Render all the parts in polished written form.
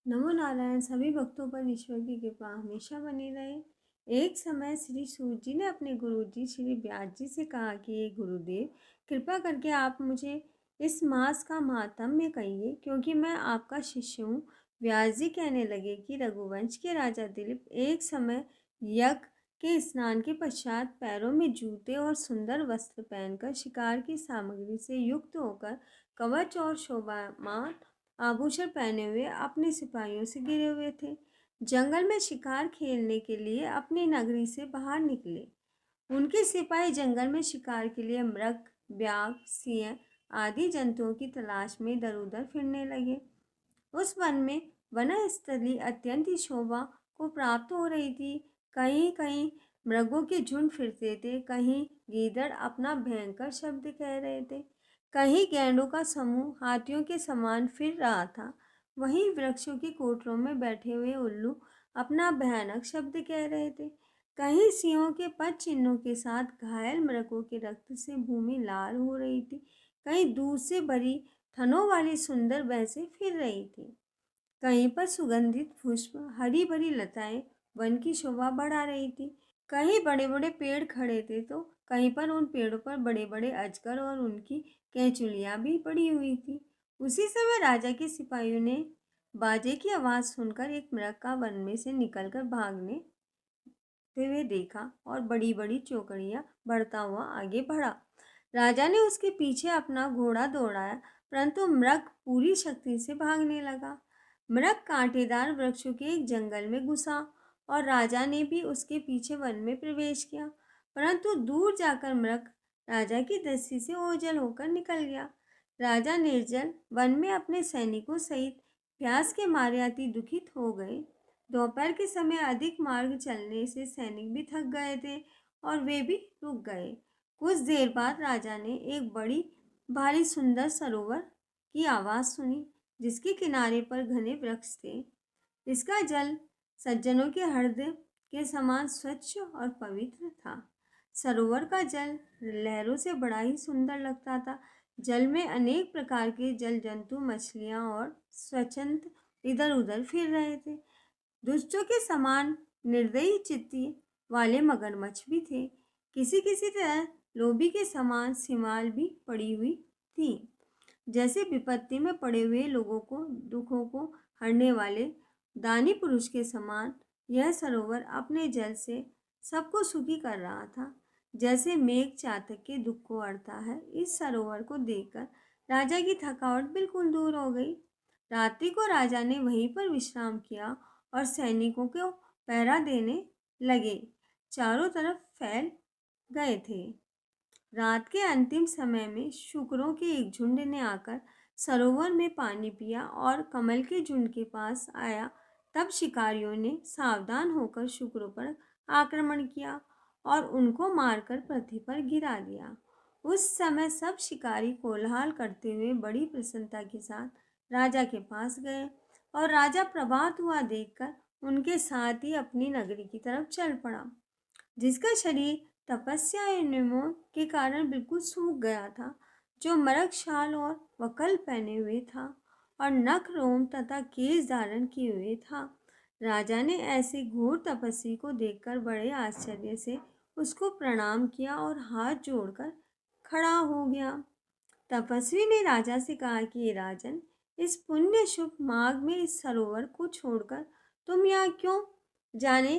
नमो नारायण। सभी भक्तों पर ईश्वर की कृपा हमेशा बनी रहे। एक समय श्री सूत जी ने अपने गुरुजी श्री व्यास जी से कहा कि ये गुरुदेव, कृपा करके आप मुझे इस मास का माहात्म्य कहिए, क्योंकि मैं आपका शिष्य हूँ। व्यास जी कहने लगे कि रघुवंश के राजा दिलीप एक समय यज्ञ के स्नान के पश्चात पैरों में जूते और सुंदर वस्त्र पहनकर शिकार की सामग्री से युक्त होकर कवच और शोभामान आभूषण पहने हुए अपने सिपाहियों से घिरे हुए थे। जंगल में शिकार खेलने के लिए अपनी नगरी से बाहर निकले। उनके सिपाही जंगल में शिकार के लिए मृग, व्याघ्र, सिंह आदि जंतुओं की तलाश में इधर उधर फिरने लगे। उस वन में वनस्थली अत्यंत ही शोभा को प्राप्त हो रही थी। कहीं कहीं मृगों के झुंड फिरते थे, कहीं गीदड़ अपना भयंकर शब्द कह रहे थे, कहीं गैंडों का समूह हाथियों के समान फिर रहा था। वहीं वृक्षों की कोठरों में बैठे हुए उल्लू अपना भयानक शब्द कह रहे थे। कहीं सिंहों के पद चिन्हों के साथ घायल मृगों के रक्त से भूमि लाल हो रही थी, कहीं दूध से भरी थनों वाली सुंदर भैंसें फिर रही थी। कहीं पर सुगंधित पुष्प, हरी भरी लताएं वन की शोभा बढ़ा रही थी। कहीं बड़े बड़े पेड़ खड़े थे तो कहीं पर उन पेड़ों पर बड़े बड़े अजगर और उनकी कैंचुलियां भी पड़ी हुई थी। उसी समय राजा के सिपाहियों ने बाजे की आवाज सुनकर एक मृग का वन में से निकलकर भागने हुए देखा और बड़ी बड़ी चौकड़ियां बढ़ता हुआ आगे बढ़ा। राजा ने उसके पीछे अपना घोड़ा दौड़ाया, परंतु मृग पूरी शक्ति से भागने लगा। मृग कांटेदार वृक्षों के एक जंगल में घुसा और राजा ने भी उसके पीछे वन में प्रवेश किया, परंतु दूर जाकर मृग राजा की दृष्टि से ओझल होकर निकल गया। राजा निर्जल वन में अपने सैनिकों सहित प्यास के मारे अति दुखित हो गए। दोपहर के समय अधिक मार्ग चलने से सैनिक भी थक गए थे और वे भी रुक गए। कुछ देर बाद राजा ने एक बड़ी भारी सुंदर सरोवर की आवाज़ सुनी, जिसके किनारे पर घने वृक्ष थे। इसका जल सज्जनों के हृदय के समान स्वच्छ और पवित्र था। सरोवर का जल लहरों से बड़ा ही सुंदर लगता था। जल में अनेक प्रकार के जल जंतु, मछलियाँ और स्वच्छंद इधर उधर फिर रहे थे। दुष्टों के समान निर्दयी चित्ती वाले मगरमच्छ भी थे। किसी किसी तरह लोभी के समान सिमाल भी पड़ी हुई थी। जैसे विपत्ति में पड़े हुए लोगों को दुखों को हरने वाले दानी पुरुष के समान यह सरोवर अपने जल से सबको सुखी कर रहा था। जैसे मेघ चातक के दुख को हरता है, इस सरोवर को देखकर राजा की थकावट बिल्कुल दूर हो गई। रात्रि को राजा ने वहीं पर विश्राम किया और सैनिकों को पहरा देने लगे चारों तरफ फैल गए थे। रात के अंतिम समय में शुकरों के एक झुंड ने आकर सरोवर में पानी पिया और कमल के झुंड के पास आया। तब शिकारियों ने सावधान होकर शुकरों पर आक्रमण किया और उनको मारकर पृथ्वी पर गिरा दिया। उस समय सब शिकारी कोलाहल करते हुए बड़ी प्रसन्नता के साथ राजा के पास गए और राजा प्रभात हुआ देखकर उनके साथ ही अपनी नगरी की तरफ चल पड़ा, जिसका शरीर तपस्या और नियमों के कारण बिल्कुल सूख गया था, जो मरक शाल और वकल पहने हुए था और नख रोम तथा केश धारण किए हुए था। राजा ने ऐसे घोर तपस्वी को देखकर बड़े आश्चर्य से उसको प्रणाम किया और हाथ जोड़कर खड़ा हो गया। तपस्वी ने राजा से कहा कि राजन, इस पुण्य शुभ माघ में इस सरोवर को छोड़कर तुम यहाँ क्यों जाने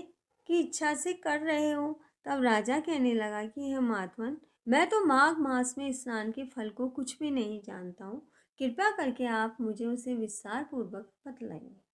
की इच्छा से कर रहे हो? तब राजा कहने लगा कि हे महात्मन, मैं तो माघ मास में स्नान के फल को कुछ भी नहीं जानता हूँ। कृपया करके आप मुझे उसे विस्तार पूर्वक बतलाइए।